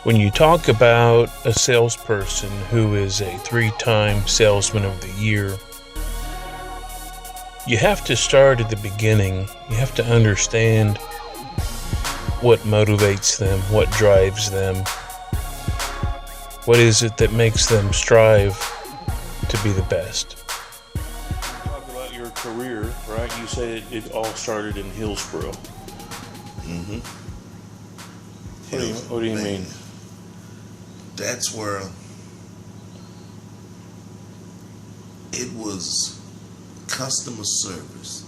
When you talk about a salesperson who is a 3-time Salesman of the Year, you have to start at the beginning. You have to understand what motivates them, what drives them, what is it that makes them strive to be the best. Talk about your career, right? You said it all started in Hillsboro. Mm-hmm. What do you mean? That's where it was. Customer service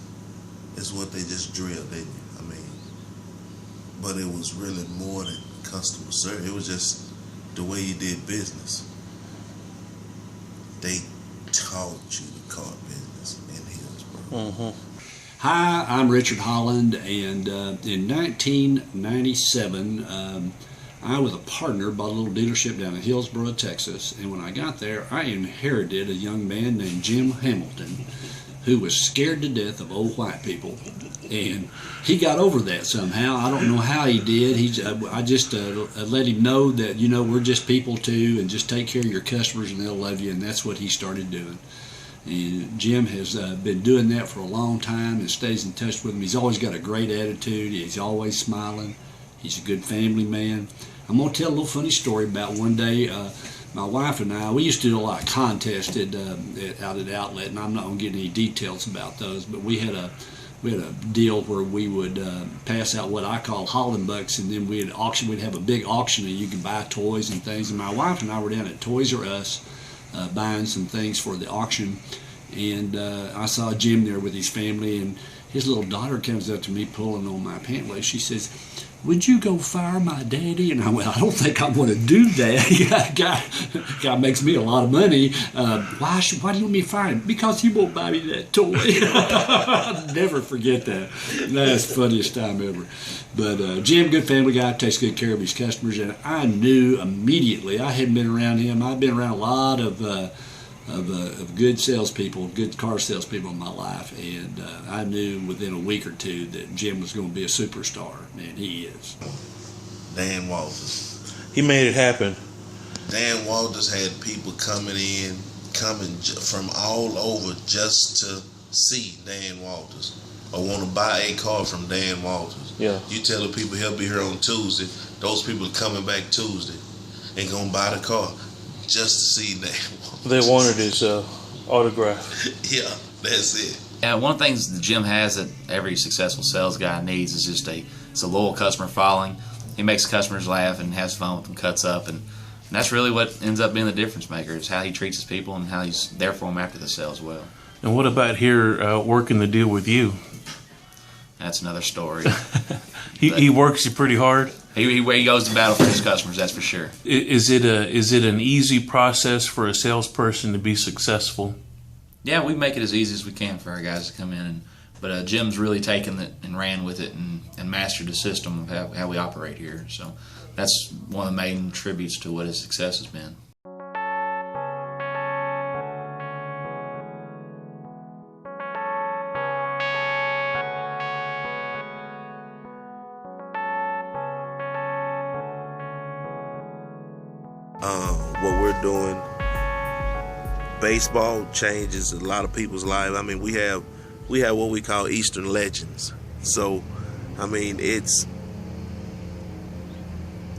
is what they just drilled in you. I mean, but it was really more than customer service. It was just the way you did business. They taught you the car business in Hillsboro. Mm-hmm. Hi, I'm Richard Holland, and in 1997, I was a partner, bought a little dealership down in Hillsboro, Texas, and when I got there, I inherited a young man named Jim Hamilton, who was scared to death of old white people, and he got over that somehow. I don't know how he did. I just let him know that, you know, we're just people too, and just take care of your customers and they'll love you, and that's what he started doing. And Jim has been doing that for a long time and stays in touch with him. He's always got a great attitude. He's always smiling. He's a good family man. I'm going to tell a little funny story about one day. My wife and I, we used to do a lot of contests out at Outlet, and I'm not going to get any details about those, but we had a deal where we would pass out what I call Holland Bucks, and then we'd have a big auction, and you could buy toys and things. And my wife and I were down at Toys R Us buying some things for the auction, and I saw Jim there with his family, and his little daughter comes up to me pulling on my pant leg. She says, "Would you go fire my daddy?" And I went, "I don't think I want to do that. guy makes me a lot of money. Why do you want me to fire him? Because he won't buy me that toy." I'll never forget that. That's the funniest time ever. But Jim, good family guy, takes good care of his customers, and I knew immediately. I hadn't been around him. I've been around a lot of good salespeople, good car salespeople in my life, and I knew within a week or two that Jim was going to be a superstar, and he is. Dan Walters. He made it happen. Dan Walters had people coming from all over just to see Dan Walters or want to buy a car from Dan Walters. Yeah. You tell the people he'll be here on Tuesday. Those people are coming back Tuesday and gonna buy the car just to see Dan Walters. They wanted his autograph. Yeah, that's it. Yeah, one of the things that Jim has that every successful sales guy needs is just it's a loyal customer following. He makes customers laugh and has fun with them, cuts up, and that's really what ends up being the difference maker, is how he treats his people and how he's there for them after the sale as well. And what about here working the deal with you? That's another story. He works you pretty hard. He goes to battle for his customers, that's for sure. Is it an easy process for a salesperson to be successful? Yeah, we make it as easy as we can for our guys to come in, but Jim's really taken it and ran with it and mastered the system of how we operate here. So that's one of the main tributes to what his success has been. What we're doing, baseball changes a lot of people's lives. I mean, we have what we call Eastern legends. So, I mean, it's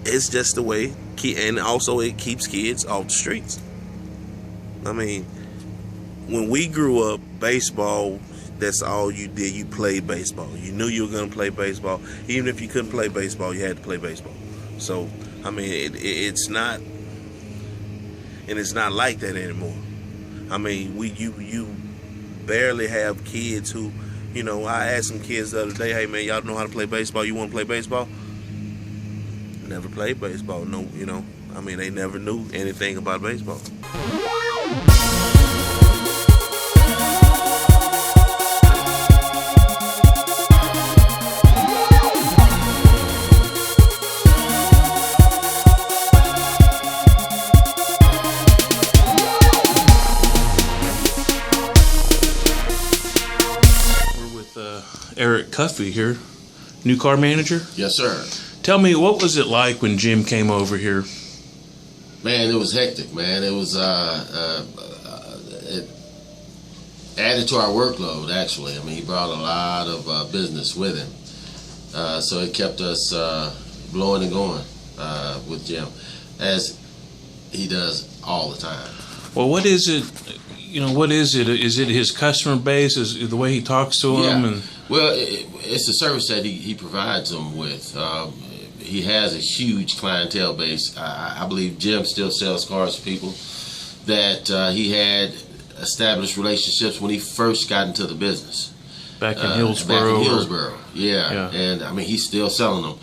just the way, and also it keeps kids off the streets. I mean, when we grew up, baseball, that's all you did. You played baseball. You knew you were going to play baseball. Even if you couldn't play baseball, you had to play baseball. So, I mean, it's not. And it's not like that anymore. I mean, you barely have kids who, you know, I asked some kids the other day, "Hey man, y'all know how to play baseball? You want to play baseball?" Never played baseball. No, you know, I mean, they never knew anything about baseball. Eric Cuffey here, new car manager. Yes, sir. Tell me, what was it like when Jim came over here? Man, it was hectic, man. It was it added to our workload, actually. I mean, he brought a lot of business with him. So it kept us blowing and going with Jim, as he does all the time. Well, what is it? What is it? Is it his customer base? Is it the way he talks to them? Yeah. And Well, it's the service that he provides them with. He has a huge clientele base. I believe Jim still sells cars to people that he had established relationships when he first got into the business. back in Hillsboro. Back in Hillsboro, yeah. And I mean, he's still selling them.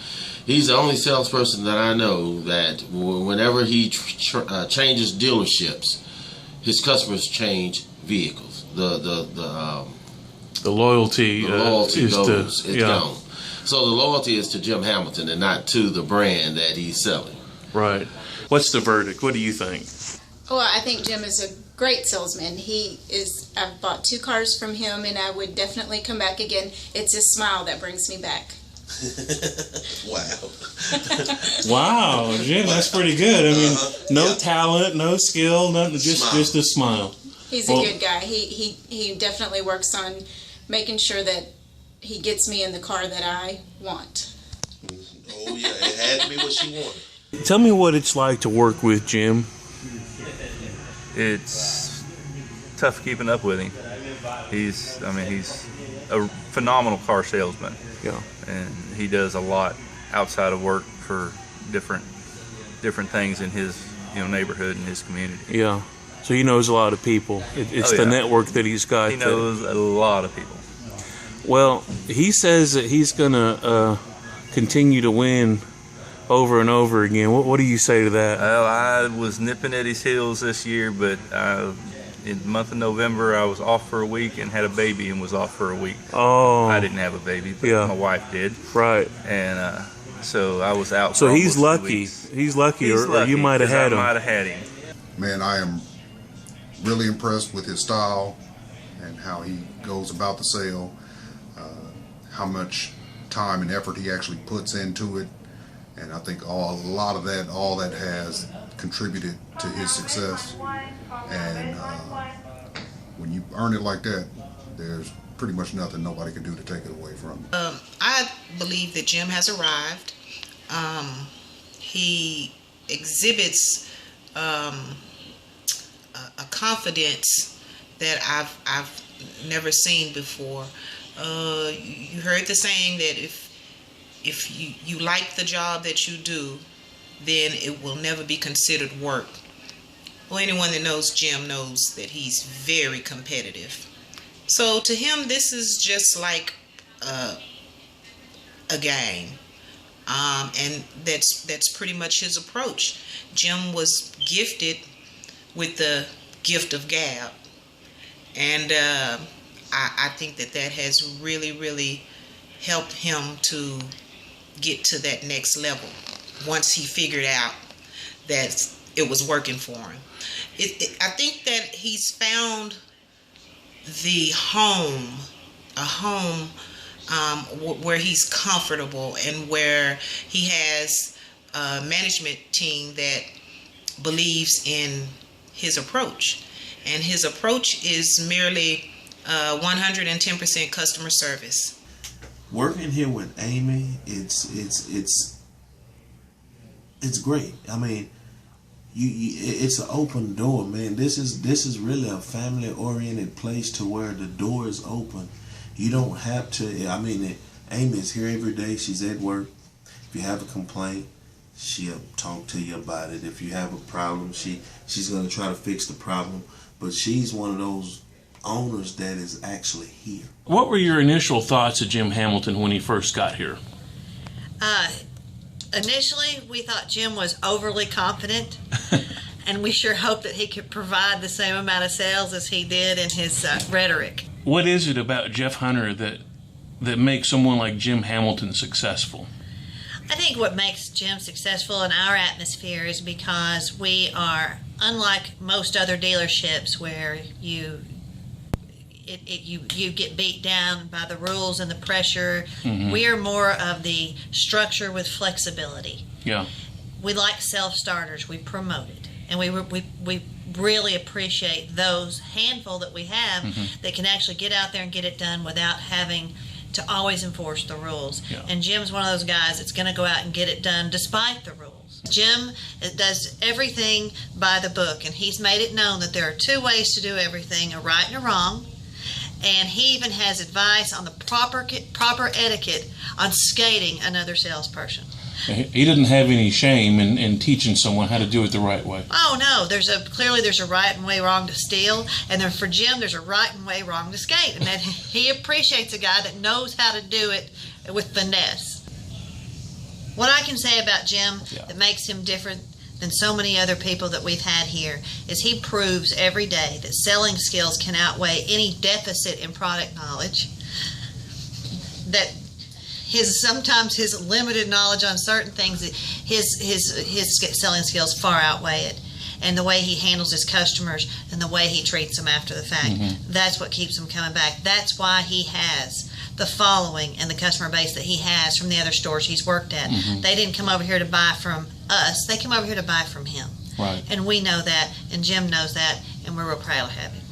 He's the only salesperson that I know that whenever he changes dealerships, his customers change vehicles. The loyalty goes. It's gone. So the loyalty is to Jim Hamilton and not to the brand that he's selling. Right. What's the verdict? What do you think? Well, I think Jim is a great salesman. I've bought 2 cars from him, and I would definitely come back again. It's his smile that brings me back. Wow. Wow, Jim, that's pretty good. I mean, no talent, no skill, nothing, just a smile. He's a good guy. He definitely works on making sure that he gets me in the car that I want. Oh yeah, it had to be what she wanted. Tell me what it's like to work with Jim. It's tough keeping up with him. He's a phenomenal car salesman. Yeah. And he does a lot outside of work for different things in his neighborhood and his community. Yeah. So he knows a lot of people. It's the network that he's got. He knows a lot of people. Well, he says that he's going to continue to win over and over again. What do you say to that? Well, I was nipping at his heels this year, but in the month of November, I was off for a week and had a baby and was off for a week. Oh. I didn't have a baby, but my wife did. Right. And so I was out. So for he's almost 2 lucky. weeks. He's lucky, or you might have had him. I might have had him. Man, I am really impressed with his style and how he goes about the sale, how much time and effort he actually puts into it. And I think all that has contributed to his success. And when you earn it like that, there's pretty much nothing nobody can do to take it away from you. I believe that Jim has arrived. He exhibits a confidence that I've never seen before. You heard the saying that if you like the job that you do, then it will never be considered work. Well, anyone that knows Jim knows that he's very competitive. So to him, this is just like a game, and that's pretty much his approach. Jim was gifted with the gift of gab, and I think that has really, really helped him to get to that next level once he figured out that it was working for him. I think that he's found the home, a home where he's comfortable and where he has a management team that believes in his approach. And his approach is merely 110% customer service. Working here with Amy, it's great. I mean, it's an open door, man. This is really a family-oriented place to where the door is open. You don't have to. I mean, Amy is here every day. She's at work. If you have a complaint, she'll talk to you about it. If you have a problem, she's gonna try to fix the problem. But she's one of those owners that is actually here. What were your initial thoughts of Jim Hamilton when he first got here? Initially, we thought Jim was overly confident, and we sure hoped that he could provide the same amount of sales as he did in his rhetoric. What is it about Jeff Hunter that makes someone like Jim Hamilton successful? I think what makes Jim successful in our atmosphere is because we are, unlike most other dealerships where you you get beat down by the rules and the pressure. Mhm. We are more of the structure with flexibility. Yeah. We like self-starters. We promote it, and we really appreciate those handful that we have that can actually get out there and get it done without having to always enforce the rules. Yeah. And Jim's one of those guys that's going to go out and get it done despite the rules. Jim does everything by the book, and he's made it known that there are two ways to do everything, a right and a wrong. And he even has advice on the proper etiquette on skating another salesperson. He didn't have any shame in teaching someone how to do it the right way. Oh no, clearly there's a right and way wrong to steal, and then for Jim there's a right and way wrong to skate, and that he appreciates a guy that knows how to do it with finesse. What I can say about Jim that makes him different than so many other people that we've had here is he proves every day that selling skills can outweigh any deficit in product knowledge, that sometimes his limited knowledge on certain things, his selling skills far outweigh it. And the way he handles his customers and the way he treats them after the fact, that's what keeps him coming back. That's why he has the following and the customer base that he has from the other stores he's worked at. They didn't come over here to buy from us. They came over here to buy from him. Right. And we know that, and Jim knows that, and we're real proud of having him.